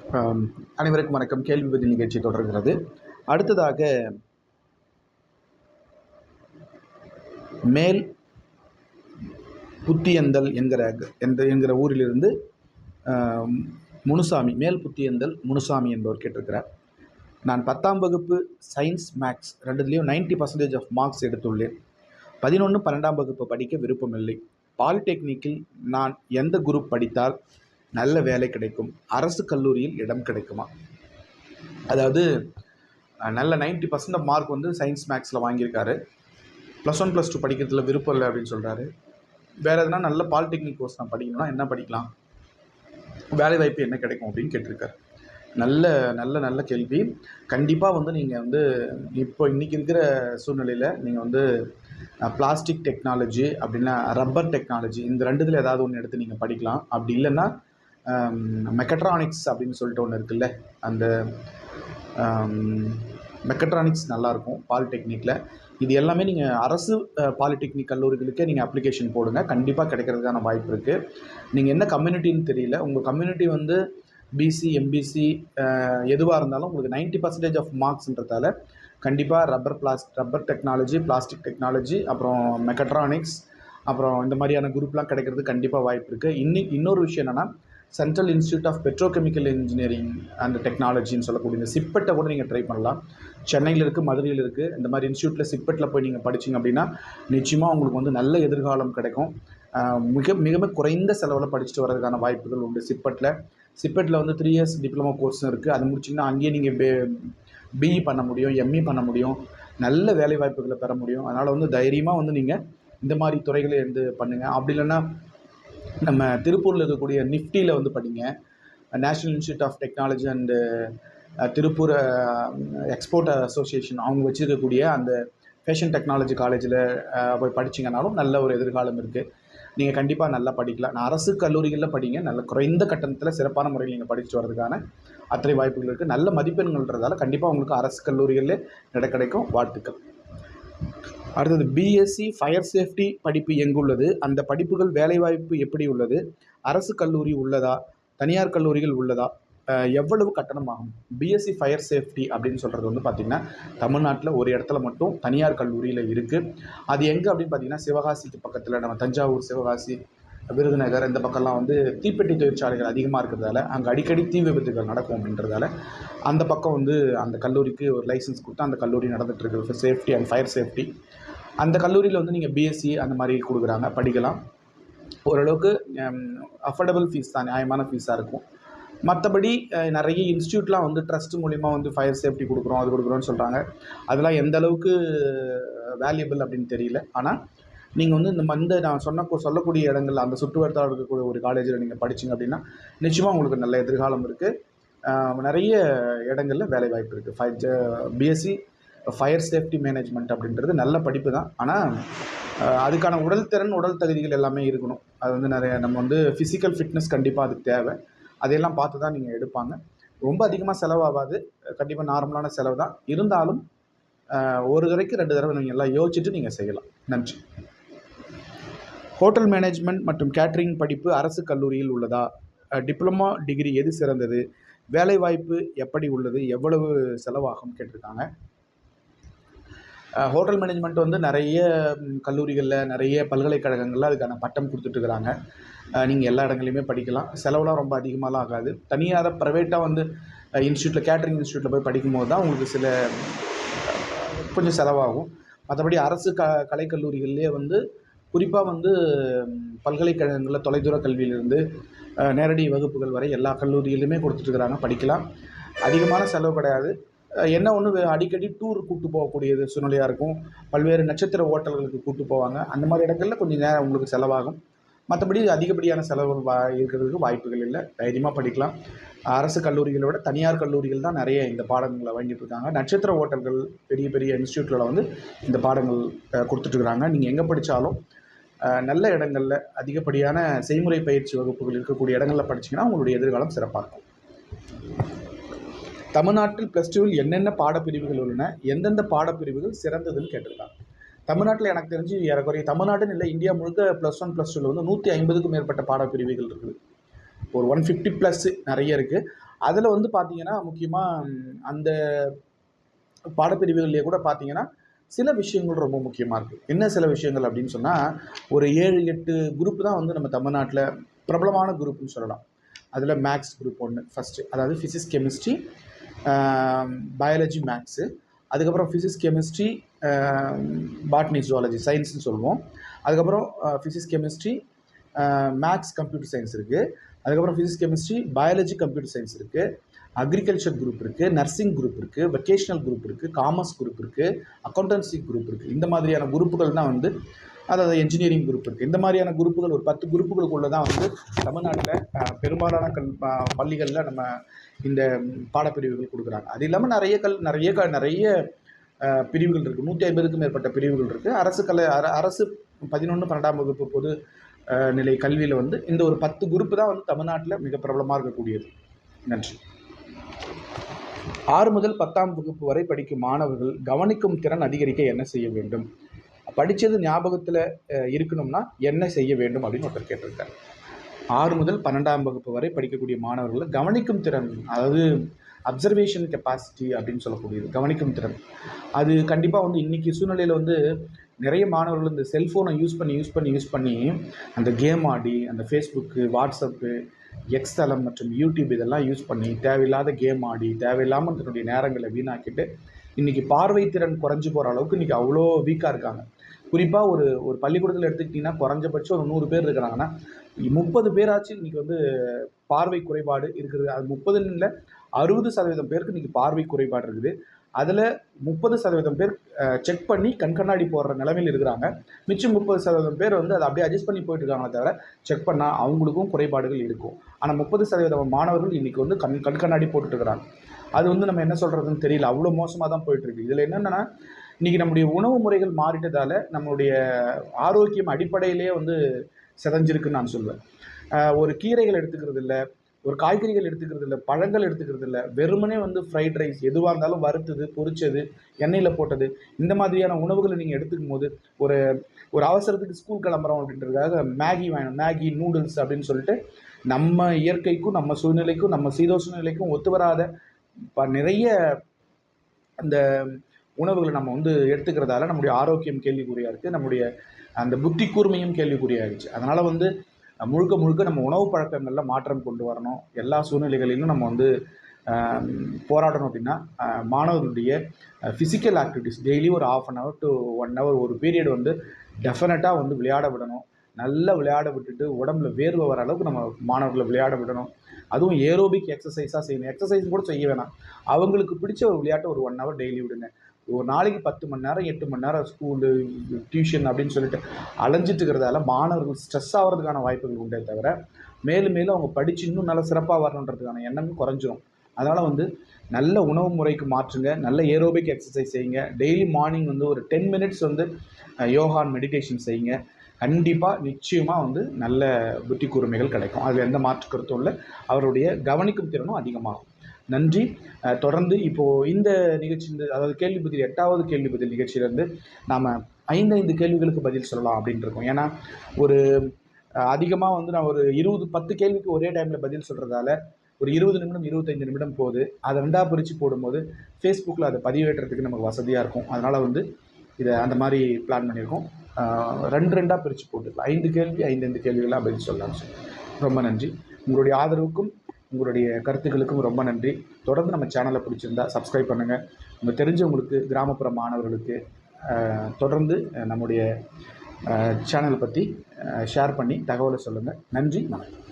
அனைவருக்கும் வணக்கம். கேள்வி பதில் நிகழ்ச்சி தொடர்கிறது. அடுத்ததாக மேல் புத்தியந்தல் என்கிற ஊரிலிருந்து முனுசாமி, மேல் புத்தியந்தல் முனுசாமி என்பவர் கேட்டிருக்கிறார். நான் 10ஆம் வகுப்பு சயின்ஸ் மேக்ஸ் ரெண்டுலேயும் 90% ஆஃப் மார்க்ஸ் எடுத்துள்ளேன். 11, 12ஆம் வகுப்பு படிக்க விருப்பமில்லை. பாலிடெக்னிக்கில் நான் எந்த குரூப் படித்தால் நல்ல வேலை கிடைக்கும்? அரசு கல்லூரியில் இடம் கிடைக்குமா? அதாவது நல்ல 90% ஆஃப் மார்க் வந்து சயின்ஸ் மேக்ஸில் வாங்கியிருக்காரு. +1 +2 படிக்கிறதுல விருப்பம் இல்லை அப்படின்னு சொல்கிறாரு. வேறு எதுனா நல்ல பாலிடெக்னிக் கோர்ஸ் நான் படிக்கணும்னா என்ன படிக்கலாம், வேலை வாய்ப்பு என்ன கிடைக்கும் அப்படின்னு கேட்டிருக்காரு. நல்ல நல்ல நல்ல கேள்வி. கண்டிப்பாக வந்து நீங்கள் வந்து இன்றைக்கி இருக்கிற சூழ்நிலையில் நீங்கள் வந்து பிளாஸ்டிக் டெக்னாலஜி அப்படின்னா ரப்பர் டெக்னாலஜி, இந்த ரெண்டுத்தில் ஏதாவது ஒன்று எடுத்து நீங்கள் படிக்கலாம். அப்படி இல்லைன்னா மெக்கட்ரானிக்ஸ் அப்படின்னு சொல்லிட்டு ஒன்று இருக்குல்ல, அந்த மெக்கட்ரானிக்ஸ் நல்லாயிருக்கும் பாலிடெக்னிக்கில். இது எல்லாமே நீங்கள் அரசு பாலிடெக்னிக் கல்லூரிகளுக்கே நீங்கள் அப்ளிகேஷன் போடுங்க, கண்டிப்பாக கிடைக்கிறதுக்கான வாய்ப்பு இருக்குது. நீங்கள் என்ன கம்யூனிட்டின்னு தெரியல, உங்கள் கம்யூனிட்டி வந்து பிசி எம்பிசி எதுவாக இருந்தாலும் உங்களுக்கு 90% ஆஃப் மார்க்ஸ்ன்றதால கண்டிப்பாக ரப்பர் டெக்னாலஜி, பிளாஸ்டிக் டெக்னாலஜி, அப்புறம் மெக்கட்ரானிக்ஸ், அப்புறம் இந்த மாதிரியான குரூப்லாம் கிடைக்கிறது கண்டிப்பாக வாய்ப்பு இருக்குது. இன்னொரு விஷயம் என்னென்னா, central institute of petrochemical engineering and டெக்னாலஜின்னு சொல்லக்கூடிய இந்த சிப்பெட்டை கூட நீங்கள் ட்ரை பண்ணலாம். சென்னையில் இருக்குது, மதுரையில் இருக்குது. இந்த மாதிரி இன்ஸ்டியூட்டில் சிப்பெட்டில் போய் நீங்கள் படிச்சிங்க அப்படின்னா நிச்சயமாக உங்களுக்கு வந்து நல்ல எதிர்காலம் கிடைக்கும். மிக மிக குறைந்த செலவில் படிச்சுட்டு வர்றதுக்கான வாய்ப்புகள் உண்டு. சிப்பெட்டில் வந்து 3 இயர்ஸ் டிப்ளமோ கோர்ஸும் இருக்குது. அது முடிச்சிங்கன்னா அங்கேயே நீங்கள் பிஇ பண்ண முடியும், எம்இ பண்ண முடியும், நல்ல வேலை வாய்ப்புகளை பெற முடியும். அதனால் வந்து தைரியமாக வந்து நீங்கள் இந்த மாதிரி துறைகளை வந்து பண்ணுங்கள். அப்படி இல்லைன்னா நம்ம திருப்பூரில் இருக்கக்கூடிய நிஃப்டியில் வந்து படிங்க. National institute of technology and Tiruppur export association அவங்க வச்சுருக்கக்கூடிய அந்த ஃபேஷன் டெக்னாலஜி காலேஜில் போய் படிச்சிங்கனாலும் நல்ல ஒரு எதிர்காலம் இருக்குது. நீங்கள் கண்டிப்பாக நல்லா படிக்கலாம். நான் அரசு கல்லூரிகளில் படிங்க, நல்ல குறைந்த கட்டணத்தில் சிறப்பான முறையில் நீங்கள் படிச்சுட்டு வரதுக்கான அத்தனை வாய்ப்புகள் இருக்குது. நல்ல மதிப்பெண்கள்ன்றதால கண்டிப்பாக உங்களுக்கு அரசு கல்லூரிகளில் இடம் கிடைக்கும். வாழ்த்துக்கள். அடுத்தது பிஎஸ்சி ஃபயர் சேஃப்டி படிப்பு எங்குள்ளது? அந்த படிப்புகள் வேலைவாய்ப்பு எப்படி உள்ளது? அரசு கல்லூரி உள்ளதா, தனியார் கல்லூரிகள் உள்ளதா, எவ்வளவு கட்டணம் ஆகும்? பிஎஸ்சி ஃபயர் சேஃப்டி அப்படின்னு சொல்கிறது வந்து பார்த்திங்கன்னா தமிழ்நாட்டில் ஒரு இடத்துல மட்டும் தனியார் கல்லூரியில் இருக்குது. அது எங்கே அப்படின்னு பார்த்திங்கன்னா சிவகாசிக்கு பக்கத்தில், நம்ம தஞ்சாவூர், சிவகாசி, விருதுநகர் இந்த பக்கம்லாம் வந்து தீப்பெட்டி தொழிற்சாலைகள் அதிகமாக இருக்கிறதால அங்கே அடிக்கடி தீ விபத்துகள் நடக்கும் அப்படின்றதால அந்த பக்கம் வந்து அந்த கல்லூரிக்கு ஒரு லைசன்ஸ் கொடுத்து அந்த கல்லூரி நடந்துகிட்ருக்கு, சேஃப்டி அண்ட் ஃபயர் சேஃப்டி. அந்த கல்லூரியில் வந்து நீங்கள் பிஎஸ்சி அந்த மாதிரி கொடுக்குறாங்க, படிக்கலாம். ஓரளவுக்கு அஃபோர்டபுள் ஃபீஸ் தான், நியாயமான ஃபீஸாக இருக்கும். மற்றபடி நிறைய இன்ஸ்டியூட்லாம் வந்து ட்ரஸ்ட் மூலிமா வந்து ஃபயர் சேஃப்டி கொடுக்குறோம், அது கொடுக்குறோன்னு சொல்கிறாங்க. அதெல்லாம் எந்த அளவுக்கு வேல்யூபிள் அப்படின்னு தெரியல. ஆனால் நீங்கள் வந்து நான் சொல்லக்கூடிய இடங்கள், அந்த சுற்றுவட்டார இருக்கக்கூடிய ஒரு காலேஜில் நீங்கள் படிச்சிங்க அப்படின்னா நிச்சயமாக உங்களுக்கு நல்ல எதிர்காலம் இருக்குது. நிறைய இடங்களில் வேலை வாய்ப்பு இருக்குது. பிஎஸ்சி ஃபயர் சேஃப்டி மேனேஜ்மெண்ட் அப்படின்றது நல்ல படிப்பு தான். ஆனால் அதுக்கான உடல் தகுதிகள் எல்லாமே இருக்கணும். அது வந்து நம்ம வந்து ஃபிசிக்கல் ஃபிட்னஸ் கண்டிப்பாக அதுக்கு தேவை. அதையெல்லாம் பார்த்து தான் நீங்கள் எடுப்பாங்க. ரொம்ப அதிகமாக செலவாகாது, கண்டிப்பாக நார்மலான செலவு தான். இருந்தாலும் ஒரு தடவைக்கு 2 தடவை நீங்கள் எல்லாம் யோசிச்சுட்டு நீங்கள் செய்யலாம். நன்றி. ஹோட்டல் மேனேஜ்மெண்ட் மற்றும் கேட்ரிங் படிப்பு அரசு கல்லூரியில் உள்ளதா? டிப்ளமோ டிகிரி எது சிறந்தது? வேலைவாய்ப்பு எப்படி உள்ளது? எவ்வளவு செலவாகும் கேட்டிருக்காங்க. ஹோட்டல் மேனேஜ்மெண்ட் வந்து நிறைய கல்லூரிகளில், நிறைய பல்கலைக்கழகங்களில் அதுக்கான பட்டம் கொடுத்துட்ருக்குறாங்க. நீங்கள் எல்லா இடங்களையுமே படிக்கலாம். செலவுலாம் ரொம்ப அதிகமாகலாம் ஆகாது. தனியார் ப்ரைவேட்டாக வந்து இன்ஸ்டியூட்டில், கேட்ரிங் இன்ஸ்டியூட்டில் போய் படிக்கும்போது தான் உங்களுக்கு கொஞ்சம் செலவாகும். மற்றபடி அரசு கலைக்கல்லூரிகள்லேயே வந்து குறிப்பாக வந்து பல்கலைக்கழகங்களில் தொலைதூர கல்வியிலிருந்து நேரடி வகுப்புகள் வரை எல்லா கல்லூரியிலுமே கொடுத்துட்ருக்குறாங்க, படிக்கலாம். அதிகமான செலவு கிடையாது. என்ன ஒன்று, அடிக்கடி டூர் கூப்பிட்டு போகக்கூடியது சூழ்நிலையாக இருக்கும். பல்வேறு நட்சத்திர ஹோட்டல்களுக்கு கூப்பிட்டு போவாங்க. அந்த மாதிரி இடங்களில் கொஞ்சம் நேரம் உங்களுக்கு செலவாகும். மற்றபடி அதிகப்படியான செலவு இருக்கிறதுக்கு வாய்ப்புகள் இல்லை. தைரியமாக படிக்கலாம். அரசு கல்லூரிகளை விட தனியார் கல்லூரிகள் தான் நிறைய இந்த பாடங்களை வாங்கிட்டு இருக்காங்க. நட்சத்திர ஹோட்டல்கள், பெரிய பெரிய இன்ஸ்டியூட்டில் வந்து இந்த பாடங்கள் கொடுத்துட்ருக்குறாங்க. நீங்கள் எங்கே படித்தாலும் நல்ல இடங்களில் அதிகப்படியான செய்முறை பயிற்சி வகுப்புகள் இருக்கக்கூடிய இடங்களில் படிச்சிங்கன்னா உங்களுடைய எதிர்காலம் சிறப்பாக இருக்கும். தமிழ்நாட்டில் +2வில் என்னென்ன பாடப்பிரிவுகள் உள்ளன? எந்தெந்த பாடப்பிரிவுகள் சிறந்ததுன்னு கேட்டிருக்காங்க. தமிழ்நாட்டில் எனக்கு தெரிஞ்சு ஏறக்குறைய தமிழ்நாடுன்னு இல்லை, இந்தியா முழுக்க +1 +2வில் வந்து 150க்கும் மேற்பட்ட பாடப்பிரிவுகள் இருக்குது. ஒரு 150+ நிறைய இருக்குது. அதில் வந்து பார்த்தீங்கன்னா முக்கியமாக அந்த பாடப்பிரிவுகள்லேயே கூட பார்த்தீங்கன்னா சில விஷயங்கள் ரொம்ப முக்கியமாக இருக்குது. என்ன சில விஷயங்கள் அப்படின்னு சொன்னால், ஒரு 7-8 குரூப் தான் வந்து நம்ம தமிழ்நாட்டில் பிரபலமான குரூப்னு சொல்லலாம். அதில் மேக்ஸ் குரூப் ஒன்று ஃபஸ்ட்டு, அதாவது ஃபிசிக்ஸ், கெமிஸ்ட்ரி, பயாலஜி, மேக்ஸு. அதுக்கப்புறம் ஃபிசிக்ஸ், கெமிஸ்ட்ரி, பாட்னி, ஜுவாலஜி, சயின்ஸ்னு சொல்லுவோம். அதுக்கப்புறம் physics, chemistry, maths, computer science இருக்குது. அதுக்கப்புறம் physics, chemistry, biology, computer science இருக்குது. அக்ரிகல்ச்சர் குரூப் இருக்குது, நர்சிங் குரூப் இருக்குது, வெக்கேஷனல் குரூப் இருக்குது, காமர்ஸ் குரூப் இருக்குது, அக்கௌண்டன்சி குரூப் இருக்குது. இந்த மாதிரியான குரூப்புகள் தான் வந்து, அதாவது என்ஜினியரிங் குரூப் இருக்குது. இந்த மாதிரியான குரூப்புகள் ஒரு 10 குரூப்புகளுக்குள்ளே தான் வந்து தமிழ்நாட்டில் பெரும்பாலான பள்ளிகளில் நம்ம இந்த பாடப்பிரிவுகள் கொடுக்குறாங்க. அது இல்லாமல் நிறைய பிரிவுகள் இருக்குது. 150க்கும் மேற்பட்ட பிரிவுகள் இருக்குது. அரசு 11, 12ஆம் வகுப்பு பொது நிலை கல்வியில் வந்து இந்த ஒரு 10 குரூப்பு தான் வந்து தமிழ்நாட்டில் மிக பிரபலமாக இருக்கக்கூடியது. நன்றி. 6 முதல் 10ஆம் வகுப்பு வரை படிக்கும் மாணவர்கள் கவனிக்கும் திறன் அதிகரிக்க என்ன செய்ய வேண்டும்? படித்தது ஞாபகத்தில் இருக்கணும்னா என்ன செய்ய வேண்டும் அப்படின்னு ஒருத்தர் கேட்டிருக்காரு. 6 முதல் 12ஆம் வகுப்பு வரை படிக்கக்கூடிய மாணவர்கள் கவனிக்கும் திறன், அதாவது அப்சர்வேஷன் கெப்பாசிட்டி அப்படின்னு சொல்லக்கூடியது, கவனிக்கும் திறன், அது கண்டிப்பாக வந்து இன்றைக்கி சூழ்நிலையில் வந்து நிறைய மாணவர்கள் இந்த செல்ஃபோனை யூஸ் பண்ணி அந்த கேம் ஆடி, அந்த ஃபேஸ்புக்கு, வாட்ஸ்அப்பு, எக்ஸ் தளம் மற்றும் யூடியூப் இதெல்லாம் யூஸ் பண்ணி தேவையில்லாத கேம் ஆடி தேவையில்லாமல் தன்னுடைய நேரங்களை வீணாக்கிட்டு இன்றைக்கி பார்வை திறன் குறைஞ்சி போகிற அளவுக்கு இன்றைக்கி அவ்வளோ வீக்காக இருக்காங்க. குறிப்பாக ஒரு பள்ளிக்கூடத்தில் எடுத்துக்கிட்டிங்கன்னா குறைஞ்சபட்சம் ஒரு 100 பேர் இருக்கிறாங்கன்னா 30 பேராச்சும் இன்றைக்கி வந்து பார்வை குறைபாடு இருக்குது. அது 30ன்னு இல்லை, 60% பேருக்கு இன்றைக்கி பார்வை குறைபாடு இருக்குது. அதில் 30% பேர் செக் பண்ணி கண்ணாடி போடுற நிலைமையில் இருக்கிறாங்க. மிச்சம் 30% பேர் வந்து அதை அப்படியே அட்ஜஸ்ட் பண்ணி போயிட்டு இருக்காங்களே தவிர செக் பண்ணால் அவங்களுக்கும் குறைபாடுகள் இருக்கும். ஆனால் 30% மாணவர்கள் இன்றைக்கி வந்து கண்ணாடி போட்டுட்டு இருக்கிறாங்க. அது வந்து நம்ம என்ன சொல்கிறதுன்னு தெரியல, அவ்வளோ மோசமாக தான் போயிட்டுருக்கு. இதில் என்னென்னா இன்றைக்கி நம்முடைய உணவு முறைகள் மாறிட்டதால் நம்மளுடைய ஆரோக்கியம் அடிப்படையிலே வந்து சிதைஞ்சிருக்குன்னு நான் சொல்லுவேன். ஒரு கீரைகள் எடுத்துக்கிறது இல்லை, ஒரு காய்கறிகள் எடுத்துக்கிறது இல்லை, பழங்கள் எடுத்துக்கிறது இல்லை, வெறுமனே வந்து ஃப்ரைட் ரைஸ் எதுவாக இருந்தாலும் வறுத்தது, பொரிச்சது, எண்ணெயில் போட்டது, இந்த மாதிரியான உணவுகளை நீங்கள் எடுத்துக்கும் போது ஒரு அவசரத்துக்கு ஸ்கூல் கிளம்புறோம் அப்படின்றதுக்காக மேகி நூடுல்ஸ் அப்படின்னு சொல்லிட்டு நம்ம இயற்கைக்கும் நம்ம சூழ்நிலைக்கும் நம்ம சீதோஷ்ண நிலைக்கும் ஒத்து வராத நிறைய அந்த உணவுகளை நம்ம வந்து எடுத்துக்கிறதால நம்முடைய ஆரோக்கியம் கேள்விக்குறியாக இருக்குது, நம்முடைய அந்த புத்தி கூர்மையும் கேள்விக்குறியாகிடுச்சு. அதனால் வந்து முழுக்க நம்ம உணவு பழக்கங்களில் மாற்றம் கொண்டு வரணும். எல்லா சூழ்நிலைகளிலும் நம்ம வந்து போராடணும். அப்படின்னா மாணவர்களுடைய ஃபிசிக்கல் ஆக்டிவிட்டிஸ் டெய்லி ஒரு 1/2 hour to 1 hour ஒரு பீரியட் வந்து டெஃபினட்டாக வந்து விளையாட விடணும். நல்லா விளையாட விட்டுட்டு உடம்புல வேர்வை வர அளவுக்கு நம்ம மாணவர்களை விளையாட விடணும். அதுவும் ஏரோபிக் எக்ஸசைஸாக செய்யணும். எக்ஸசைஸ் கூட செய்ய வேணாம், அவங்களுக்கு பிடிச்ச ஒரு விளையாட்டை ஒரு 1 hour டெய்லி விடுங்க. ஒரு நாளைக்கு 10 மணி நேரம் 8 மணி நேரம் ஸ்கூலு, டியூஷன் அப்படின்னு சொல்லிட்டு அலைஞ்சிட்டு இருக்கிறதால மாணவர்கள் ஸ்ட்ரெஸ் ஆகிறதுக்கான வாய்ப்புகள் உண்டே தவிர மேலும் அவங்க படித்து இன்னும் நல்லா சிறப்பாக வரணுன்றதுக்கான எண்ணமும் குறைஞ்சிரும். அதனால் வந்து நல்ல உணவு முறைக்கு மாற்றுங்க, நல்ல ஏரோபிக் எக்ஸசைஸ் செய்யுங்க. டெய்லி மார்னிங் வந்து ஒரு 10 minutes வந்து யோகா மெடிடேஷன் செய்யுங்க. கண்டிப்பாக நிச்சயமாக வந்து நல்ல புத்தி கூர்மைகள் கிடைக்கும். அதில் எந்த மாற்று கருத்தும் இல்லை. அவருடைய கவனிக்கும் திறனும் அதிகமாகும். நன்றி. தொடர்ந்து இப்போது இந்த நிகழ்ச்சி, அதாவது கேள்வி பதில் 8வது கேள்வி பதில் நிகழ்ச்சியிலேருந்து நாம் 5 கேள்விகளுக்கு பதில் சொல்லலாம் அப்படின்ட்டு இருக்கோம். ஏன்னா ஒரு அதிகமாக வந்து நான் ஒரு 10 கேள்விக்கு ஒரே டைமில் பதில் சொல்கிறதால ஒரு 20 நிமிடம் 25 நிமிடம் போகுது. அதை 2ஆக பிரித்து போடும்போது ஃபேஸ்புக்கில் அதை பதிவேற்றுறதுக்கு நமக்கு வசதியாக இருக்கும். அதனால் வந்து இதை அந்த மாதிரி பிளான் பண்ணியிருக்கோம். 2ஆக பிரித்து போட்டுக்கலாம். 5 கேள்வி 5 கேள்விகளாக பதில் சொல்லலாம்னு சொல்லி. ரொம்ப நன்றி. உங்களுடைய ஆதரவுக்கும் உங்களுடைய கருத்துக்களுக்கும் ரொம்ப நன்றி. தொடர்ந்து நம்ம சேனலை பிடிச்சிருந்தா சப்ஸ்கிரைப் பண்ணுங்கள். உங்கள் தெரிஞ்சவங்களுக்கு, கிராமப்புற மாணவர்களுக்கு தொடர்ந்து நம்முடைய சேனலை பற்றி ஷேர் பண்ணி தகவலை சொல்லுங்கள். நன்றி, வணக்கம்.